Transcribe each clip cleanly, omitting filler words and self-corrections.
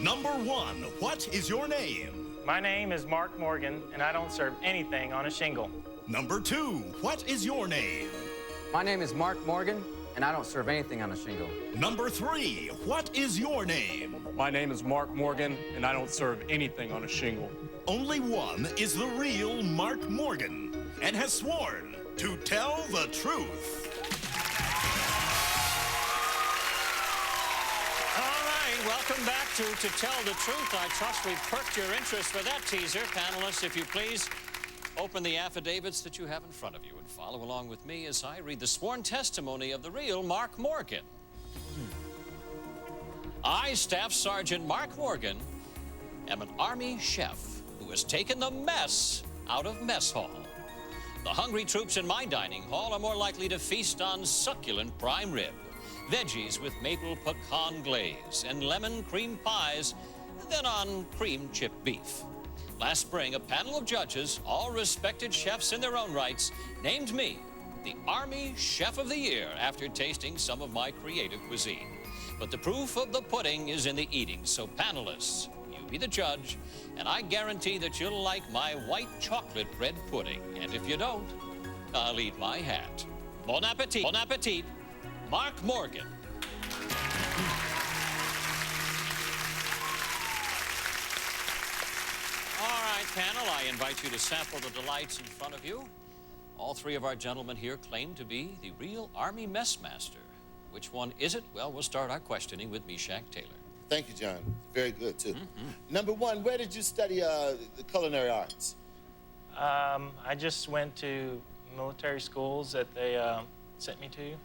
Number 1, what is your name? My name is Mark Morgan, and I don't serve anything on a shingle. Number 2, what is your name? My name is Mark Morgan, and I don't serve anything on a shingle. Number 3, what is your name? My name is Mark Morgan, and I don't serve anything on a shingle. Only one is the real Mark Morgan and has sworn to tell the truth. Welcome back to Tell the Truth. I trust we've perked your interest for that teaser. Panelists, if you please, open the affidavits that you have in front of you and follow along with me as I read the sworn testimony of the real Mark Morgan. I, Staff Sergeant Mark Morgan, am an Army chef who has taken the mess out of mess hall. The hungry troops in my dining hall are more likely to feast on succulent prime rib, veggies with maple pecan glaze, and lemon cream pies than on cream chip beef. Last spring, a panel of judges, all respected chefs in their own rights, named me the Army Chef of the Year after tasting some of my creative cuisine. But the proof of the pudding is in the eating, so panelists, you be the judge, and I guarantee that you'll like my white chocolate bread pudding. And if you don't, I'll eat my hat. Bon appetit. Bon appetit. Mark Morgan. All right, panel, I invite you to sample the delights in front of you. All three of our gentlemen here claim to be the real Army messmaster. Which one is it? Well, we'll start our questioning with Meshack Taylor. Thank you, John. Very good, too. Number 1, where did you study the culinary arts? I just went to military schools that they sent me to.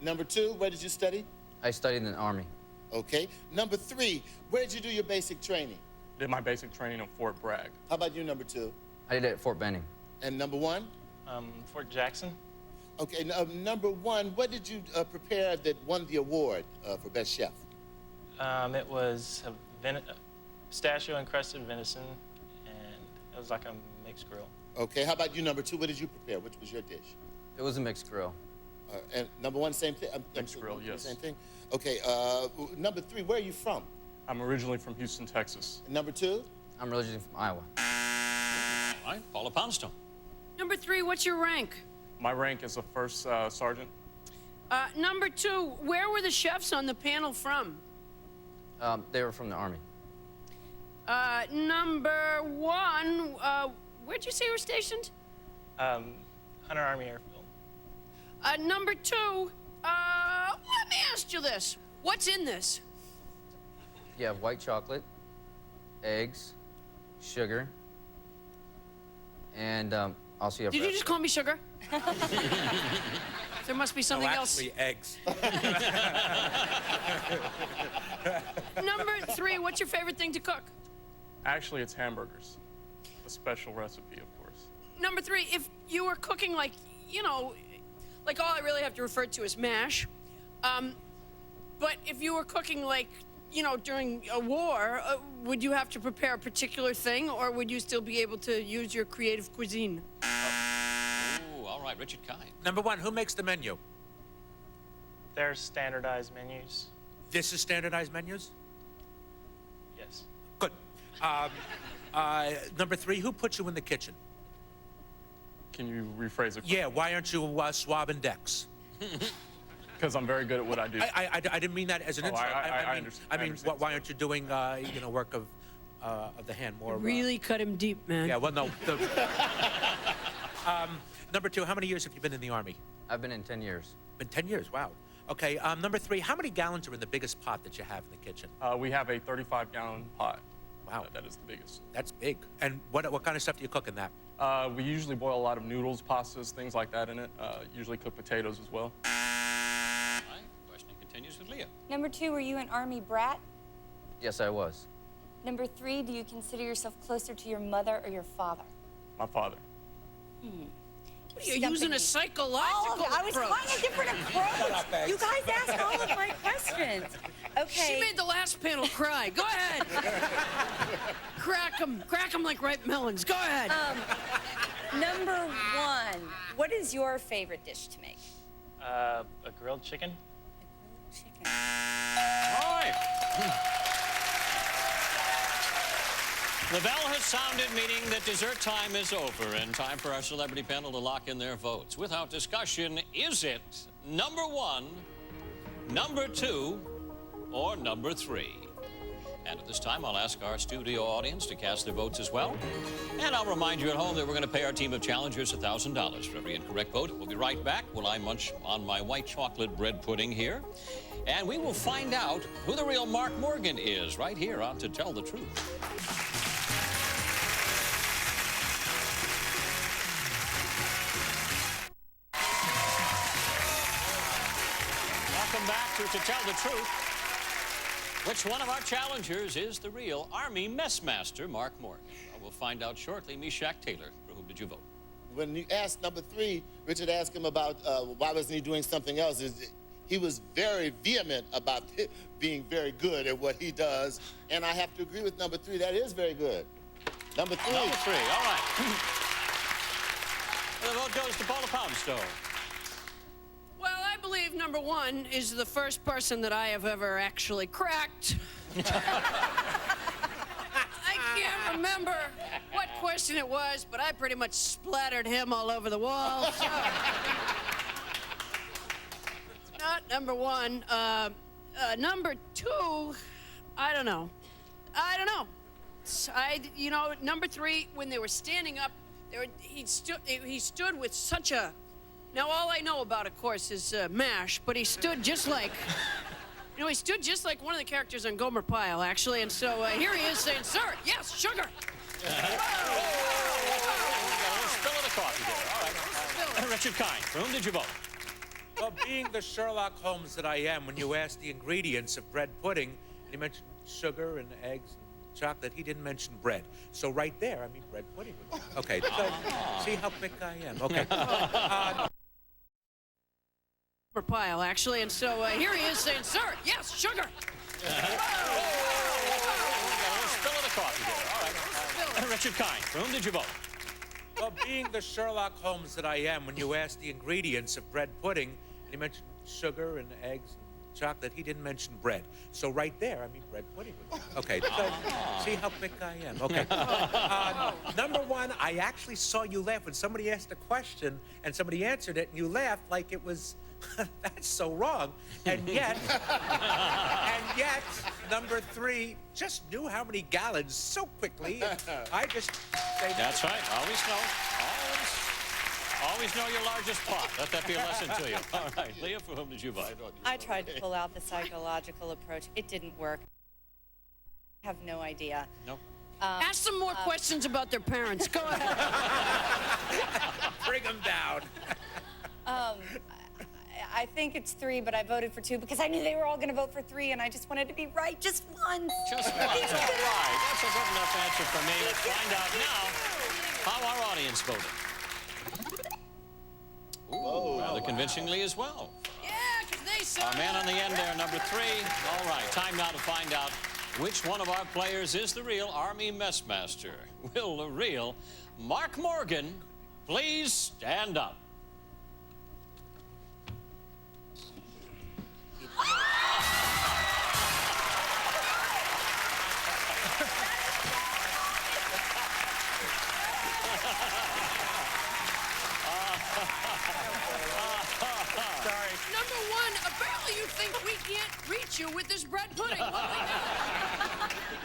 Number 2, where did you study? I studied in the Army. Okay. Number 3, where did you do your basic training? Did my basic training at Fort Bragg. How about you, number 2? I did it at Fort Benning. And number 1? Fort Jackson. Okay, number 1, what did you prepare that won the award for Best Chef? It was a pistachio encrusted venison, and it was like a mixed grill. Okay, how about you, number 2? What did you prepare? Which was your dish? It was a mixed grill. And number 1, same thing? Mixed grill, yes. Same thing? Okay, number 3, where are you from? I'm originally from Houston, Texas. And number 2? I'm originally from Iowa. All right, Paula Poundstone. Number 3, what's your rank? My rank is a first sergeant. Number 2, where were the chefs on the panel from? They were from the Army. Number 1, where'd you say you were stationed? Hunter Army Airfield. Number 2, let me ask you this. What's in this? You have white chocolate, eggs, sugar, and also you have... Did you just call me sugar? There must be something else. Actually, eggs. Number 3, what's your favorite thing to cook? Actually, it's hamburgers. A special recipe, of course. Number 3, if you were cooking like, you know, like all I really have to refer to is MASH, but if you were cooking like, you know, during a war, would you have to prepare a particular thing, or would you still be able to use your creative cuisine? Ooh, all right, Richard Kine. Number 1, who makes the menu? There's standardized menus. This is standardized menus? Yes. Good. Number 3, who put you in the kitchen? Can you rephrase it? Yeah, why aren't you swabbing decks? Because I'm very good at what I do. I didn't mean that as an insult. I understand. I mean, why aren't you doing, you know, work of the hand more? Really cut him deep, man. Yeah, well, no. Number 2, how many years have you been in the Army? I've been in 10 years. Been 10 years, wow. Okay, number 3, how many gallons are in the biggest pot that you have in the kitchen? We have a 35-gallon pot. Wow. That is the biggest. That's big. And what kind of stuff do you cook in that? We usually boil a lot of noodles, pastas, things like that in it. Usually cook potatoes as well. All right, questioning continues with Leah. Number 2, were you an Army brat? Yes, I was. Number 3, do you consider yourself closer to your mother or your father? My father. What, you're using a psychological I was approach. trying a different approach. You guys asked all of my questions. Okay. She made the last panel cry. Go ahead. Crack them like ripe melons. Go ahead. Number 1, what is your favorite dish to make? A grilled chicken. Chicken. All right. The bell has sounded, meaning that dessert time is over, and time for our celebrity panel to lock in their votes. Without discussion, is it number 1, number 2, or number 3? And at this time, I'll ask our studio audience to cast their votes as well. And I'll remind you at home that we're going to pay our team of challengers $1,000 for every incorrect vote. We'll be right back while I munch on my white chocolate bread pudding here. And we will find out who the real Mark Morgan is right here on To Tell the Truth. Welcome back to Tell the Truth. Which one of our challengers is the real Army messmaster, Mark Morgan? Well, we'll find out shortly. Meshack Taylor, for whom did you vote? When you asked number 3, Richard asked him about why wasn't he doing something else. He was very vehement about being very good at what he does, and I have to agree with number 3. That is very good. Number 3. Number 3, all right. The vote goes to Paula Poundstone. Well, I believe number 1 is the first person that I have ever actually cracked. I can't remember what question it was, but I pretty much splattered him all over the wall. So. Not number 1. Number 2, I don't know. You know, number 3, when they were standing up, he stood with such a. Now, all I know about, of course, is MASH, but he stood just like, you know, he stood just like one of the characters on Gomer Pyle, actually, and so here he is saying, sir, yes, sugar. Spill of the coffee there, all right. Richard Kind, for whom did you vote? Well, being the Sherlock Holmes that I am, when you asked the ingredients of bread pudding, and he mentioned sugar and eggs and chocolate, he didn't mention bread. So right there, I mean, bread pudding. Okay, so see how quick I am. Okay. Pile, actually, and so here he is saying, sir, yes, sugar. Spill of the coffee there, all right. Richard Kind, for whom did you vote? Well, being the Sherlock Holmes that I am, when you asked the ingredients of bread pudding, and he mentioned sugar and eggs and chocolate, he didn't mention bread. So right there, I mean, bread pudding. Okay, so see how quick I am. Okay. Number 1, I actually saw you laugh when somebody asked a question and somebody answered it, and you laughed like it was, that's so wrong. And yet, number 3 just knew how many gallons so quickly. I just say that's right. Always know. Always know your largest pot. Let that be a lesson to you. All right, Leah, for whom did you vote? I tried to pull out the psychological approach. It didn't work. I have no idea. Nope. Ask some more questions about their parents. Go ahead. bring them down. I think it's 3, but I voted for 2 because I knew they were all going to vote for 3, and I just wanted to be right just once. Just once. All right. That's a good enough answer for me. Let's find out now how our audience voted. Ooh, rather convincingly as well. Yeah, because they saw. Our man on the end there, number 3. All right, time now to find out which one of our players is the real Army messmaster. Will the real Mark Morgan please stand up? Number 1, apparently you think we can't reach you with this bread pudding.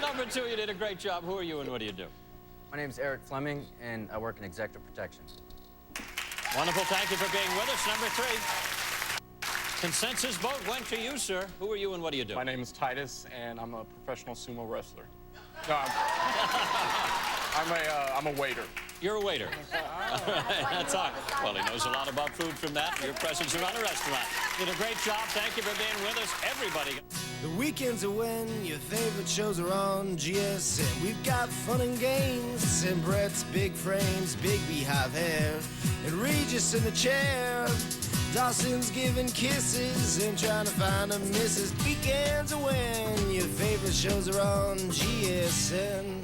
Number 2, you did a great job. Who are you and what do you do? My name's Eric Fleming, and I work in executive protection. Wonderful. Thank you for being with us. Number 3. Consensus vote went to you, sir. Who are you and what do you do? My name is Titus, and I'm a professional sumo wrestler. No, I'm a waiter. You're a waiter. That's all. Well, he knows a lot about food from that. Your presence around a restaurant. Did a great job. Thank you for being with us, everybody. The weekends are when your favorite shows are on GSM. We've got fun and games, and Brett's big frames, big beehive hair, and Regis in the chair. Dawson's giving kisses and trying to find a missus. Weekends are when your favorite shows are on GSM.